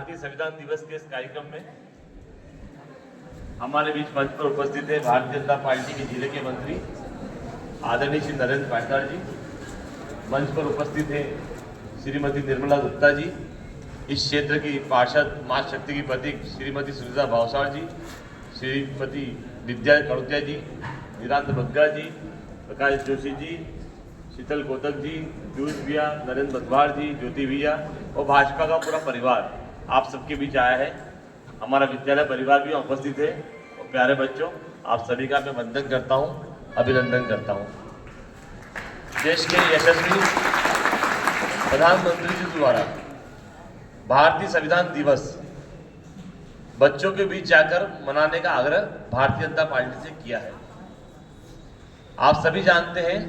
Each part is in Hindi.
भारतीय संविधान दिवस के इस कार्यक्रम में हमारे बीच मंच पर उपस्थित है भारतीय जनता पार्टी के जिले के मंत्री आदरणीय श्री नरेंद्र पाटीदार जी। मंच पर उपस्थित है श्रीमती निर्मला गुप्ता जी, इस क्षेत्र की पार्षद माँ शक्ति की प्रतीक श्रीमती सुनीता भावसार जी, श्रीमती विद्या कड़ोतिया जी, निरांत बग्गा जी, प्रकाश जोशी जी, शीतल कोतक जी, पीयूष भैया, नरेंद्र बदवार जी, ज्योति भैया और भाजपा का पूरा परिवार आप सबके बीच आया है। हमारा विद्यालय परिवार भी उपस्थित है। और प्यारे बच्चों, आप सभी का मैं वंदन करता हूँ, अभिनंदन करता हूँ। देश के यशस्वी प्रधानमंत्री जी द्वारा भारतीय संविधान दिवस बच्चों के बीच जाकर मनाने का आग्रह भारतीय जनता पार्टी से किया है। आप सभी जानते हैं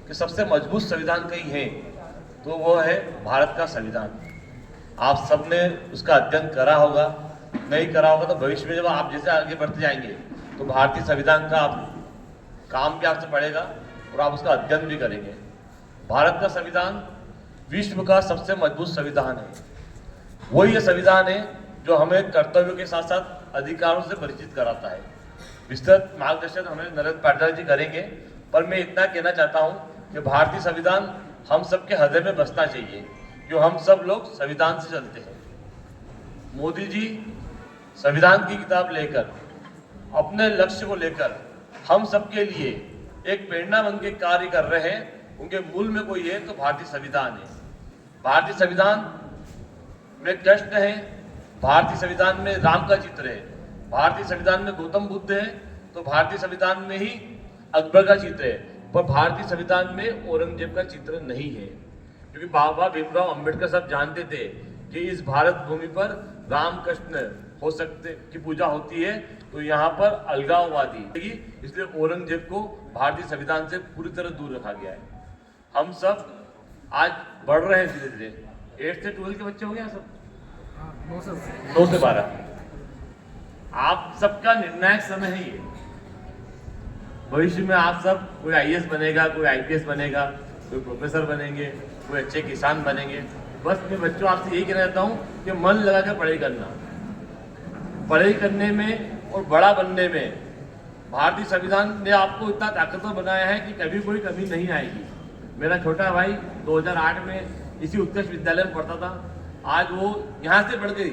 कि सबसे मजबूत संविधान कहीं है तो वो है भारत का संविधान। आप सबने उसका अध्ययन करा होगा, नहीं करा होगा तो भविष्य में जब आप जैसे आगे बढ़ते जाएंगे तो भारतीय संविधान का काम भी आपसे पड़ेगा और आप उसका अध्ययन भी करेंगे। भारत का संविधान विश्व का सबसे मजबूत संविधान है। वही ये संविधान है जो हमें कर्तव्यों के साथ साथ अधिकारों से परिचित कराता है। विस्तृत मार्गदर्शन हमें नरेंद्र पाटीदार जी करेंगे, पर मैं इतना कहना चाहता हूँ कि भारतीय संविधान हम सबके हृदय में बसना चाहिए, जो हम सब लोग संविधान से चलते हैं। मोदी जी संविधान की किताब लेकर अपने लक्ष्य को लेकर हम सबके लिए एक प्रेरणा बन के कार्य कर रहे हैं। उनके मूल में कोई है तो भारतीय संविधान है। भारतीय संविधान में कृष्ण है, भारतीय संविधान में राम का चित्र है, भारतीय संविधान में गौतम बुद्ध है, तो भारतीय संविधान में ही अकबर का चित्र है, पर भारतीय संविधान में औरंगजेब का चित्र नहीं है। क्योंकि बाबा भीमराव अंबेडकर सब जानते थे कि इस भारत भूमि पर रामकृष्ण हो सकते की पूजा होती है, तो यहाँ पर अलगाववादी, इसलिए औरंगजेब को भारतीय संविधान से पूरी तरह दूर रखा गया है। हम सब आज बढ़ रहे हैं धीरे धीरे। 8th से 12th के बच्चे हो गए सब, 9 से 12। आप सबका निर्णायक समय है ये। भविष्य में आप सब कोई IAS बनेगा, कोई IPS बनेगा, कोई प्रोफेसर बनेंगे, कोई अच्छे किसान बनेंगे। बस मैं बच्चों आपसे यही कहना चाहता हूँ कि मन लगा कर पढ़ाई करना, पढ़ाई करने में और बड़ा बनने में भारतीय संविधान ने आपको इतना ताकतवर बनाया है कि कभी कोई कमी नहीं आएगी। मेरा छोटा भाई 2008 में इसी उत्कृष्ट विद्यालय में पढ़ता था। आज वो यहाँ से बढ़ गई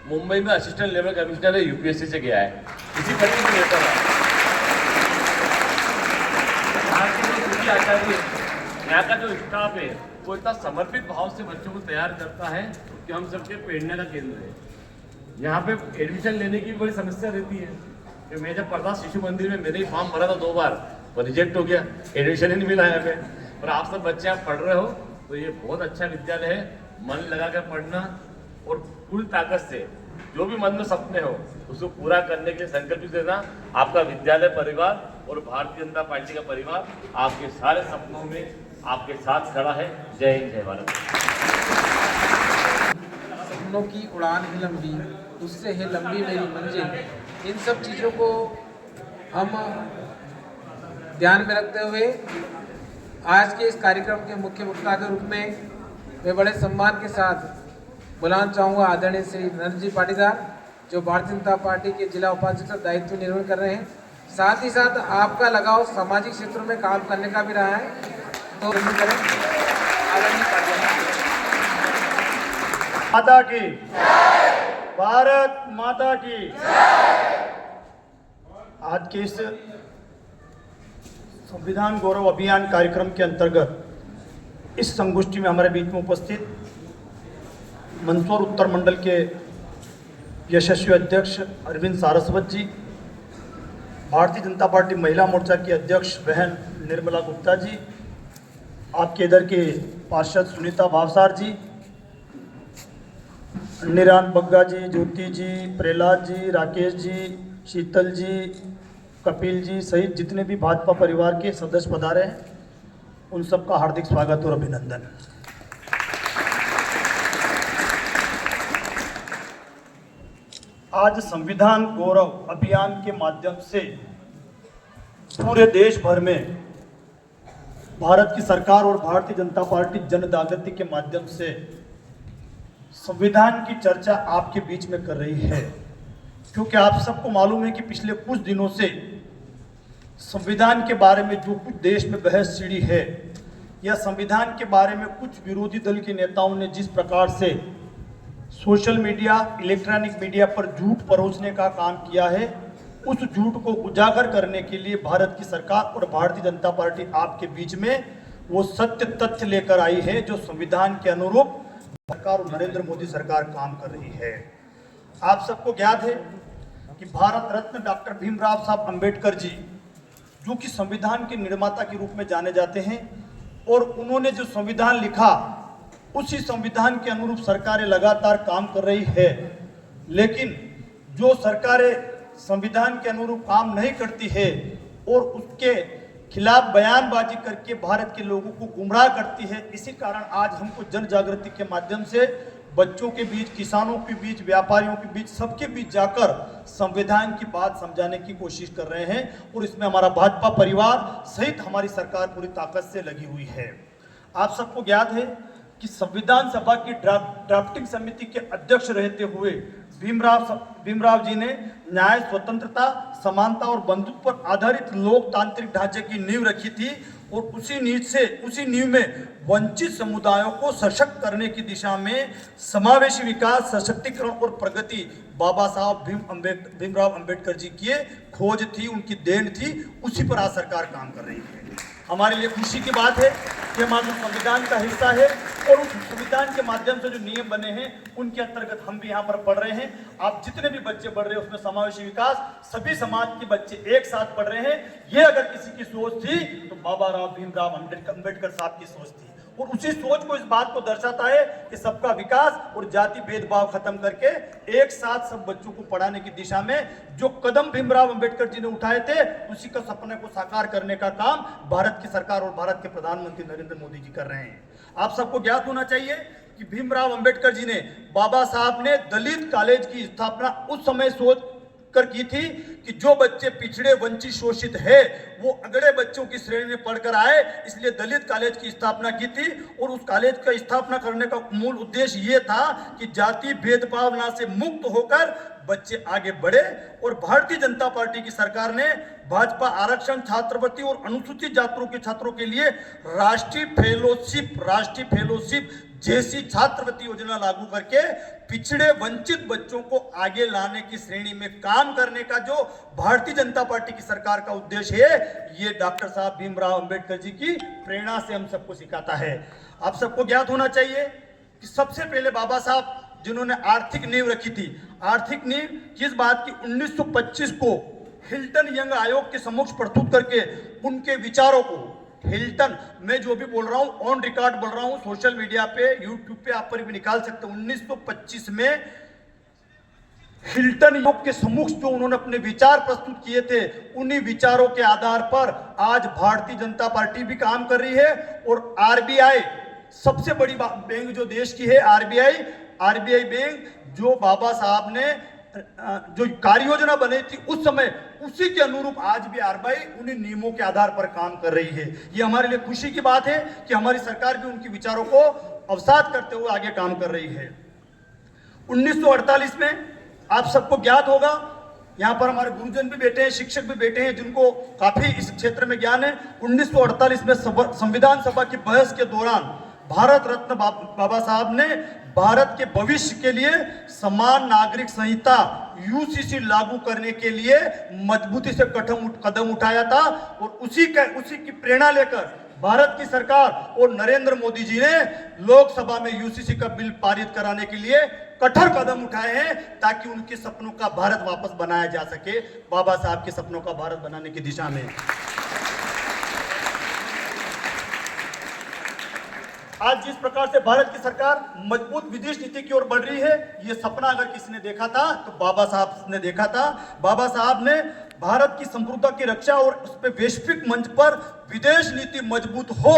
मुंबई में असिस्टेंट लेवल कमिश्नर UPSC से गया है, इसी पढ़ाई में रहता था। आचार्य यहाँ का जो स्टाफ है वो इतना समर्पित भाव से बच्चों को तैयार करता है कि हम सबके प्रेरणा का केंद्र है। यहाँ पे एडमिशन लेने की बड़ी समस्या रहती है कि मैं जब पढ़ता शिशु मंदिर में मैंने ही फॉर्म भरा था 2 बार, पर रिजेक्ट हो गया, एडमिशन ही नहीं मिला यहाँ पे। पर आप सब बच्चे आप पढ़ रहे हो तो ये बहुत अच्छा विद्यालय है। मन लगा कर पढ़ना और पूरी ताकत से जो भी मन में सपने हो उसको पूरा करने के लिए संकल्पित देना। आपका विद्यालय परिवार और भारतीय जनता पार्टी का परिवार आपके सारे सपनों में आपके साथ खड़ा है। जय हिंद, जय भारत। सपनों की उड़ान है लंबी, उससे है लंबी मेरी मंजिल। इन सब चीज़ों को हम ध्यान में रखते हुए आज के इस कार्यक्रम के मुख्य वक्ता के रूप में मैं बड़े सम्मान के साथ बुलाना चाहूँगा आदरणीय श्री नरेंद्र जी पाटीदार, जो भारतीय जनता पार्टी के जिला उपाध्यक्ष का दायित्व निर्वहन कर रहे हैं। साथ ही साथ आपका लगाव सामाजिक क्षेत्रों में काम करने का भी रहा है, तो करें आदरणीय पाटीदार। माता की, भारत माता की। आज के इस संविधान गौरव अभियान कार्यक्रम के अंतर्गत इस संगोष्ठी में हमारे बीच में उपस्थित मंदसौर उत्तर मंडल के यशस्वी अध्यक्ष अरविंद सारस्वत जी, भारतीय जनता पार्टी महिला मोर्चा की अध्यक्ष बहन निर्मला गुप्ता जी, आपके इधर के पार्षद सुनीता भावसार जी, निरांत बग्गा जी, ज्योति जी, प्रहलाद जी, राकेश जी, शीतल जी, कपिल जी सहित जितने भी भाजपा परिवार के सदस्य पधारे हैं, उन सबका हार्दिक स्वागत और अभिनंदन। आज संविधान गौरव अभियान के माध्यम से पूरे देश भर में भारत की सरकार और भारतीय जनता पार्टी जन जागृति के माध्यम से संविधान की चर्चा आपके बीच में कर रही है, क्योंकि आप सबको मालूम है कि पिछले कुछ दिनों से संविधान के बारे में जो कुछ देश में बहस छिड़ी है, या संविधान के बारे में कुछ विरोधी दल के नेताओं ने जिस प्रकार से सोशल मीडिया, इलेक्ट्रॉनिक मीडिया पर झूठ परोसने का काम किया है, उस झूठ को उजागर करने के लिए भारत की सरकार और भारतीय जनता पार्टी आपके बीच में वो सत्य तथ्य लेकर आई है जो संविधान के अनुरूप सरकार और नरेंद्र मोदी सरकार काम कर रही है। आप सबको ज्ञात है कि भारत रत्न डॉक्टर भीमराव साहब अंबेडकर जी, जो कि संविधान के निर्माता के रूप में जाने जाते हैं, और उन्होंने जो संविधान लिखा उसी संविधान के अनुरूप सरकारें लगातार काम कर रही है। लेकिन जो सरकारें संविधान के अनुरूप काम नहीं करती है और उसके खिलाफ बयानबाजी करके भारत के लोगों को गुमराह करती है, इसी कारण आज हमको जन जागृति के माध्यम से बच्चों के बीच, किसानों के बीच, व्यापारियों के बीच, सबके बीच जाकर संविधान की बात समझाने की कोशिश कर रहे हैं। और इसमें हमारा भाजपा परिवार सहित हमारी सरकार पूरी ताकत से लगी हुई है। आप सबको ज्ञात है कि संविधान सभा की ड्राफ्टिंग समिति के अध्यक्ष रहते हुए भीमराव जी ने न्याय, स्वतंत्रता, समानता और बंधुत्व पर आधारित लोकतांत्रिक ढांचे की नींव रखी थी, और उसी नींव में वंचित समुदायों को सशक्त करने की दिशा में समावेशी विकास, सशक्तिकरण और प्रगति बाबा साहब भीमराव अंबेडकर जी की खोज थी, उनकी देन थी। उसी पर आज सरकार काम कर रही है। हमारे लिए खुशी की बात है कि हम आज संविधान का हिस्सा है, और उस संविधान के माध्यम से जो नियम बने हैं उनके अंतर्गत हम भी यहाँ पर पढ़ रहे हैं। आप जितने भी बच्चे पढ़ रहे हैं उसमें समावेशी विकास, सभी समाज के बच्चे एक साथ पढ़ रहे हैं। ये अगर किसी की सोच थी तो बाबा भीमराव अंबेडकर साहब की सोच थी, और उसी सोच को, इस बात को दर्शाता है कि सबका विकास और जाति भेदभाव खत्म करके एक साथ सब बच्चों को पढ़ाने की दिशा में जो कदम भीमराव अंबेडकर जी ने उठाए थे, उसी का सपने को साकार करने का काम भारत की सरकार और भारत के प्रधानमंत्री नरेंद्र मोदी जी कर रहे हैं। आप सबको ज्ञात होना चाहिए कि भीमराव अंबेडकर जी ने, बाबा साहब ने दलित कॉलेज की स्थापना उस समय सोच कर की थी कि जो बच्चे पिछड़े, वंचित, शोषित है वो अगड़े बच्चों की श्रेणी में पढ़कर आए, इसलिए दलित कॉलेज की स्थापना की थी। और उस कॉलेज का स्थापना करने का मूल उद्देश्य ये था कि जाति भेदभावना से मुक्त होकर बच्चे आगे बढ़े। और भारतीय जनता पार्टी की सरकार ने भाजपा आरक्षण, छात्रवृत्ति और अनुसूचित जातियों के छात्रों के लिए राष्ट्रीय फेलोशिप जैसी छात्रवृत्ति योजना लागू करके पिछड़े, वंचित बच्चों को आगे लाने की श्रेणी में काम करने का जो भारतीय जनता पार्टी की सरकार का उद्देश्य है, ये डॉक्टर साहब भीमराव अंबेडकर जी की प्रेरणा से हम सबको सिखाता है। आप सबको ज्ञात होना चाहिए कि सबसे पहले बाबा साहब जिन्होंने आर्थिक नींव रखी थी, आर्थिक नींव किस बात की, 1925 को हिल्टन यंग आयोग के समक्ष प्रस्तुत करके उनके विचारों को, हिल्टन, मैं जो भी बोल रहा हूं ऑन रिकॉर्ड बोल रहा हूं, सोशल मीडिया पे, यूट्यूब पे आप पर भी निकाल सकते हो। 1925 में हिल्टन योग के समक्ष जो उन्होंने अपने विचार प्रस्तुत किए थे, उन्हीं विचारों के आधार पर आज भारतीय जनता पार्टी भी काम कर रही है। और आरबीआई, सबसे बड़ी बैंक जो देश की है, आरबीआई बैंक, जो बाबा साहब ने जो कार्य योजना बनी थी उस समय, उसी के अनुरूप आज भी आरबीआई उन्हीं नियमों के आधार पर काम कर रही है। ये हमारे लिए खुशी की बात है कि हमारी सरकार भी उनके विचारों को अवसाद करते हुए आगे काम कर रही है। 1948 में आप सबको ज्ञात होगा, यहाँ पर हमारे गुरुजन भी बैठे हैं, शिक्षक भी बैठे हैं जिनको काफी इस क्षेत्र में ज्ञान है। 1948 में संविधान सभा की बहस के दौरान भारत रत्न बाबा साहब ने भारत के भविष्य के लिए समान नागरिक संहिता यूसीसी लागू करने के लिए मजबूती से कदम उठाया था। और उसी की प्रेरणा लेकर भारत की सरकार और नरेंद्र मोदी जी ने लोकसभा में यूसीसी का बिल पारित कराने के लिए कठोर कदम उठाए हैं, ताकि उनके सपनों का भारत वापस बनाया जा सके, बाबा साहब के सपनों का भारत बनाने की दिशा में। आज जिस प्रकार से भारत की सरकार मजबूत विदेश नीति की ओर बढ़ रही है, ये सपना अगर किसी ने देखा था तो बाबा साहब ने देखा था। बाबा साहब ने भारत की संप्रभुता की रक्षा और उस पर वैश्विक मंच पर विदेश नीति मजबूत हो,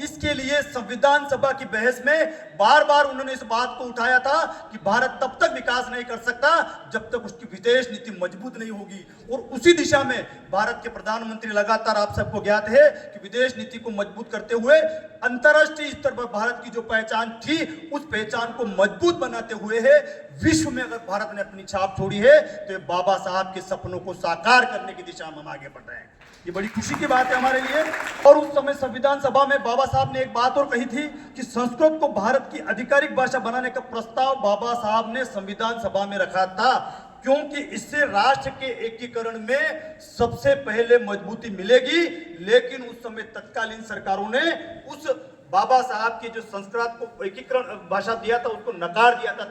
इसके लिए संविधान सभा की बहस में बार बार उन्होंने इस बात को उठाया था कि भारत तब तक विकास नहीं कर सकता जब तक उसकी विदेश नीति मजबूत नहीं होगी। और उसी दिशा में भारत के प्रधानमंत्री लगातार, आप सबको ज्ञात है कि विदेश नीति को मजबूत करते हुए अंतर्राष्ट्रीय स्तर पर भारत की जो पहचान थी उस पहचान को मजबूत बनाते हुए है विश्व में अगर भारत ने अपनी छाप छोड़ी है तो बाबा साहब के सपनों को साकार करने की दिशा में हम आगे बढ़ रहे हैं। ये बड़ी खुशी की बात है हमारे लिए। और उस समय संविधान सभा में बाबा साहब ने एक बात और कही थी कि संस्कृत को भारत की आधिकारिक भाषा बनाने का प्रस्ताव बाबा साहब ने संविधान सभा में रखा था, क्योंकि इससे राष्ट्र के एकीकरण में सबसे पहले मजबूती मिलेगी। लेकिन उस समय तत्कालीन सरकारों ने उस बाबा साहब के जो संस्कृत को एकीकरण भाषा दिया था उसको नकार दिया था।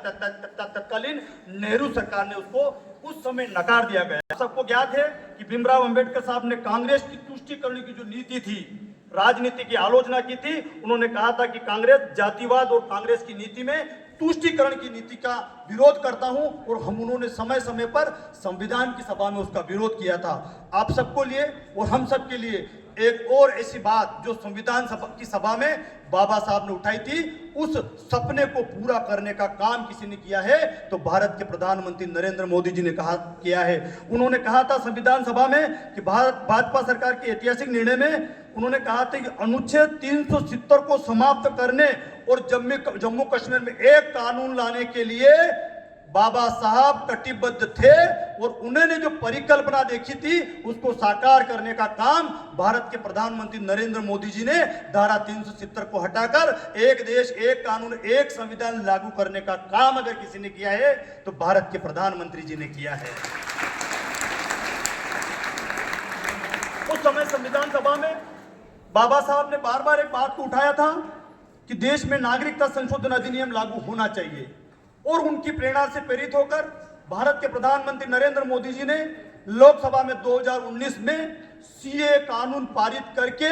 तत्कालीन नेहरू सरकार ने उसको उस समय नकार दिया गया। सबको ज्ञात है कि भीमराव अंबेडकर साहब ने कांग्रेस की तुष्टीकरण की जो नीति थी, राजनीति की आलोचना की थी। उन्होंने कहा था कि कांग्रेस जातिवाद और कांग्रेस की नीति में तुष्टीकरण की नीति का विरोध करता हूं, और उन्होंने समय समय पर संविधान की सभा में उसका विरोध किया था। आप सबको लिए और हम सबके लिए एक और ऐसी बात जो संविधान सभा की सभा में बाबा साहब ने उठाई थी, उस सपने को पूरा करने का काम किसी ने किया है तो भारत के प्रधानमंत्री नरेंद्र मोदी जी ने किया है। उन्होंने कहा था संविधान सभा में कि भारत भाजपा सरकार के ऐतिहासिक निर्णय में उन्होंने कहा था कि अनुच्छेद 370 को समाप्त करने और जम्मू कश्मीर में एक कानून लाने के लिए बाबा साहब कटिबद्ध थे, और उन्होंने जो परिकल्पना देखी थी उसको साकार करने का काम भारत के प्रधानमंत्री नरेंद्र मोदी जी ने धारा 370 को हटाकर एक देश एक कानून एक संविधान लागू करने का काम अगर किसी ने किया है तो भारत के प्रधानमंत्री जी ने किया है। उस समय संविधान सभा में बाबा साहब ने बार बार एक बात को उठाया था कि देश में नागरिकता संशोधन अधिनियम लागू होना चाहिए, और उनकी प्रेरणा से प्रेरित होकर भारत के प्रधानमंत्री नरेंद्र मोदी जी ने लोकसभा में 2019 में सीए कानून पारित करके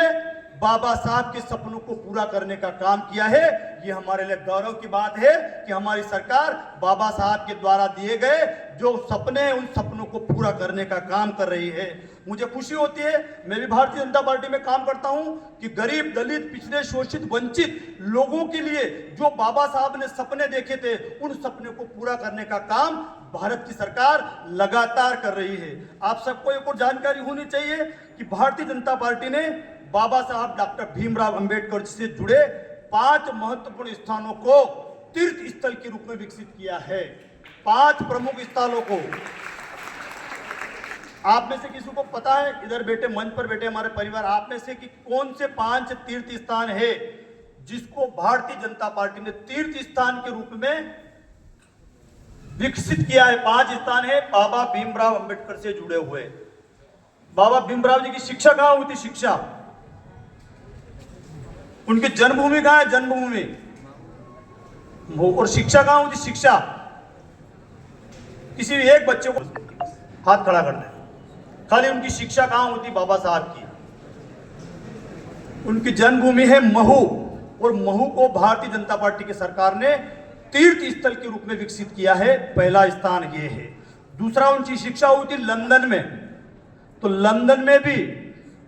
बाबा साहब के सपनों को पूरा करने का काम किया है। ये हमारे लिए गौरव की बात है कि हमारी सरकार बाबा साहब के द्वारा दिए गए जो सपने हैं उन सपनों को पूरा करने का काम कर रही है। मुझे खुशी होती है, मैं भी भारतीय जनता पार्टी में काम करता हूं, कि गरीब, दलित, पिछड़े, शोषित, वंचित लोगों के लिए जो बाबा साहब ने सपने देखे थे उन सपने को पूरा करने का काम भारत की सरकार लगातार कर रही है। आप सबको एक और जानकारी होनी चाहिए कि भारतीय जनता पार्टी ने बाबा साहब डॉक्टर भीमराव अंबेडकर से जुड़े 5 महत्वपूर्ण स्थानों को तीर्थ स्थल के रूप में विकसित किया है। 5 प्रमुख स्थलों को आप में से किसी को पता है, इधर बैठे, मंच पर बैठे हमारे परिवार, आप में से कि कौन से 5 तीर्थ स्थान है जिसको भारतीय जनता पार्टी ने तीर्थ स्थान के रूप में विकसित किया है? 5 स्थान है बाबा भीमराव अंबेडकर से जुड़े हुए। बाबा भीमराव जी की शिक्षा कहां हुई थी? शिक्षा, उनकी जन्मभूमि कहां है? जन्मभूमि। और शिक्षा कहां हुई थी? शिक्षा। किसी एक बच्चे को हाथ खड़ा कर दे, खाली उनकी शिक्षा कहां होती? बाबा साहब की। उनकी जन्मभूमि है महू, और महू को भारतीय जनता पार्टी की सरकार ने तीर्थ स्थल के रूप में विकसित किया है। पहला स्थान ये है। दूसरा, उनकी शिक्षा हुई थी लंदन में, तो लंदन में भी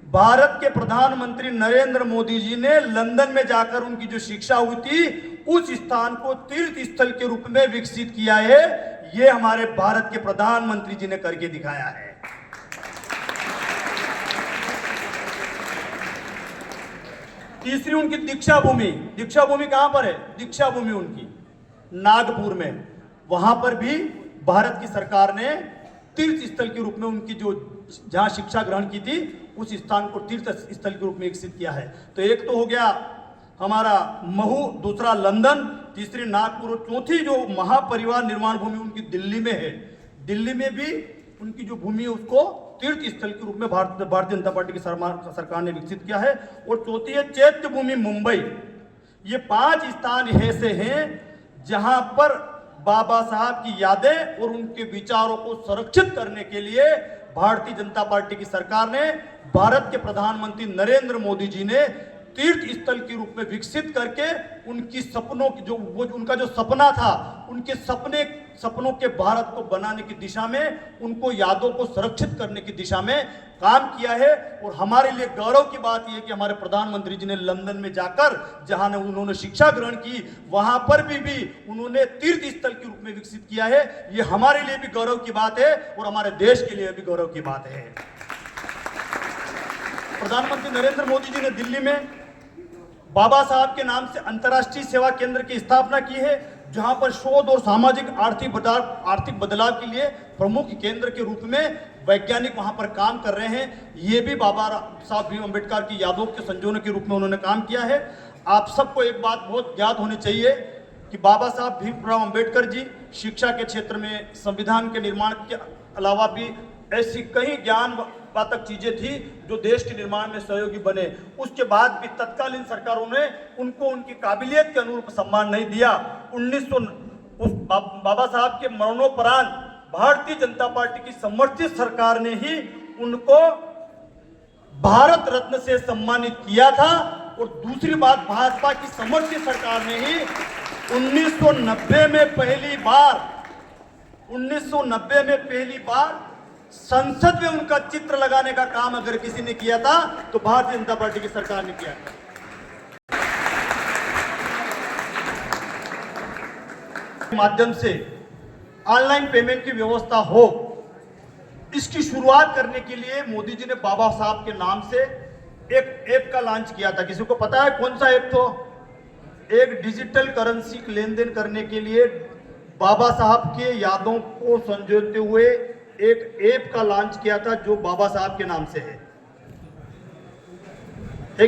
भारत के प्रधानमंत्री नरेंद्र मोदी जी ने लंदन में जाकर उनकी जो शिक्षा हुई थी उस स्थान को तीर्थ स्थल के रूप में विकसित किया है। ये हमारे भारत के प्रधानमंत्री जी ने करके दिखाया है। तीसरी, उनकी दीक्षा भूमि। दीक्षा भूमि कहां पर है? दीक्षा भूमि उनकी नागपुर में। वहां पर भी भारत की सरकार ने तीर्थ स्थल के रूप में उनकी जो जहां शिक्षा ग्रहण की थी उस स्थान को तीर्थ स्थल के रूप में विकसित किया है। तो एक तो हो गया हमारा महू, दूसरा लंदन, तीसरी नागपुर, और चौथी जो महापरिवार निर्माण भूमि उनकी दिल्ली में है। दिल्ली में भी उनकी जो भूमि है उसको तीर्थ स्थल के रूप में भारतीय जनता पार्टी की सरकार ने विकसित किया है। और चौथी है चैत्य भूमि मुंबई। ये 5 स्थान ऐसे हैं जहां पर बाबा साहब की यादें और उनके विचारों को संरक्षित करने के लिए भारतीय जनता पार्टी की सरकार ने, भारत के प्रधानमंत्री नरेंद्र मोदी जी ने तीर्थ स्थल के रूप में विकसित करके उनकी सपनों की जो वो उनका जो सपना था, उनके सपनों के भारत को बनाने की दिशा में, उनको यादों को संरक्षित करने की दिशा में काम किया है। और हमारे लिए गौरव की बात यह है कि हमारे प्रधानमंत्री जी ने लंदन में जाकर जहां उन्होंने शिक्षा ग्रहण की, वहां पर भी उन्होंने तीर्थ स्थल के रूप में विकसित किया है। ये हमारे लिए भी गौरव की बात है और हमारे देश के लिए भी गौरव की बात है। प्रधानमंत्री नरेंद्र मोदी जी ने दिल्ली में बाबा साहब के नाम से अंतर्राष्ट्रीय सेवा केंद्र की स्थापना की है, जहां पर शोध और सामाजिक आर्थिक बदलाव के लिए प्रमुख केंद्र के रूप में वैज्ञानिक वहां पर काम कर रहे हैं। ये भी बाबा साहब भीम अम्बेडकर की यादों के संजोने के रूप में उन्होंने काम किया है। आप सबको एक बात बहुत ज्ञात होनी चाहिए कि बाबा साहब भीमराव अम्बेडकर जी शिक्षा के क्षेत्र में, संविधान के निर्माण के अलावा भी ऐसी कई ज्ञान वातक चीजें थी जो देश के निर्माण में सहयोगी बने। उसके बाद भी तत्कालीन सरकारों ने उनको उनकी काबिलियत के अनुरूप सम्मान नहीं दिया। बाबा साहब के मरणोपरांत भारतीय जनता पार्टी की समर्थित सरकार ने ही उनको भारत रत्न से सम्मानित किया था। और दूसरी बात, भाजपा की समर्थित सरकार ने ही 1990 में पहली बार संसद में उनका चित्र लगाने का काम अगर किसी ने किया था तो भारतीय जनता पार्टी की सरकार ने किया। माध्यम से ऑनलाइन पेमेंट की व्यवस्था हो, इसकी शुरुआत करने के लिए मोदी जी ने बाबा साहब के नाम से एक ऐप का लॉन्च किया था। किसी को पता है कौन सा ऐप? तो एक डिजिटल करेंसी लेन देन करने के लिए बाबा साहब के यादों को संजोते हुए एक ऐप का लॉन्च किया था जो बाबा साहब के नाम से है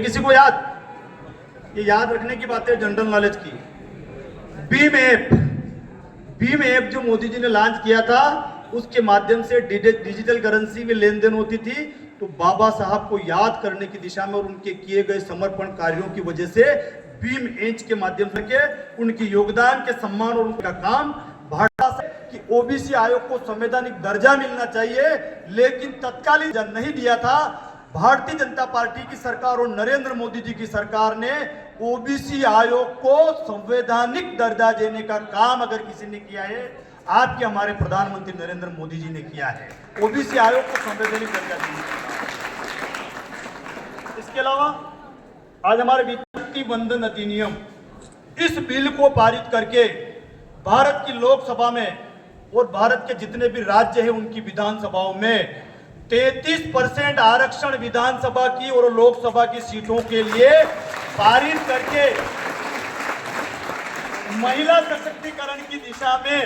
किसी को याद? ये याद रखने की बात है, जनरल नॉलेज की। भीम ऐप जो मोदी जी ने लॉन्च किया था, उसके माध्यम से डिजिटल करेंसी में लेन देन होती थी। तो बाबा साहब को याद करने की दिशा में और उनके किए गए समर्पण कार्यों की वजह से भीम ऐप के माध्यम से उनके योगदान के सम्मान और उनका काम कि ओबीसी आयोग को संवैधानिक दर्जा मिलना चाहिए, लेकिन तत्कालीन नहीं दिया था। भारतीय जनता पार्टी की सरकार और नरेंद्र मोदी जी की सरकार ने ओबीसी आयोग को संवैधानिक दर्जा देने का काम अगर किसी ने किया है, आपके हमारे प्रधानमंत्री नरेंद्र मोदी जी ने किया है। ओबीसी आयोग को संवैधानिक दर्जा देने का। इसके अलावा आज हमारे वित्तीय बंधन अधिनियम, इस बिल को पारित करके भारत की लोकसभा में और भारत के जितने भी राज्य हैं उनकी विधानसभाओं में 33% आरक्षण विधानसभा की और लोकसभा की सीटों के लिए पारित करके महिला सशक्तिकरण की दिशा में